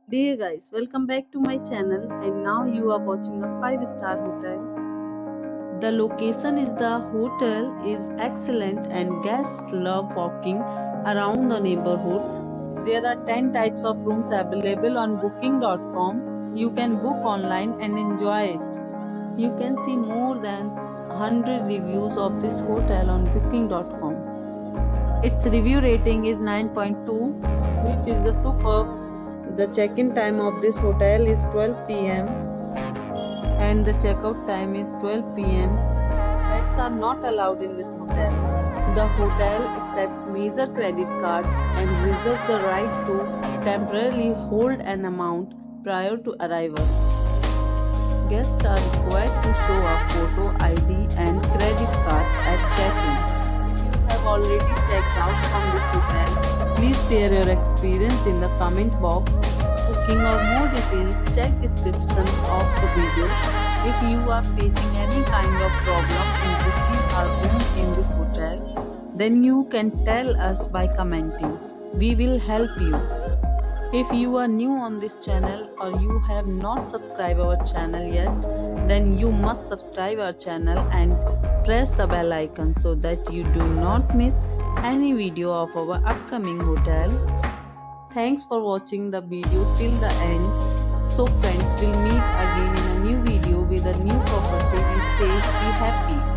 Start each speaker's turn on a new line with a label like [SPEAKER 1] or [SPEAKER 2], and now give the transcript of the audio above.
[SPEAKER 1] Dear guys, welcome back to my channel and now you are watching a 5-star hotel. The location is the hotel is excellent and guests love walking around the neighborhood. There are 10 types of rooms available on booking.com. You can book online and enjoy it. You can see more than 100 reviews of this hotel on booking.com. Its review rating is 9.2, which is the superb. The check-in time of this hotel is 12 p.m. and the checkout time is 12 p.m. Pets are not allowed in this hotel. The hotel accepts major credit cards and reserves the right to temporarily hold an amount prior to arrival. Guests are required to show a photo ID and credit cards at check-in. If you have already checked out from this hotel, please share your experience in the comment box. Booking or more details, check description of the video. If you are facing any kind of problem in booking a room in this hotel, then you can tell us by commenting. We will help you. If you are new on this channel or you have not subscribed our channel yet, then you must subscribe our channel and press the bell icon so that you do not miss any video of our upcoming hotel. Thanks for watching the video till the end. So friends, will meet again in a new video with a new property. Be safe, be happy.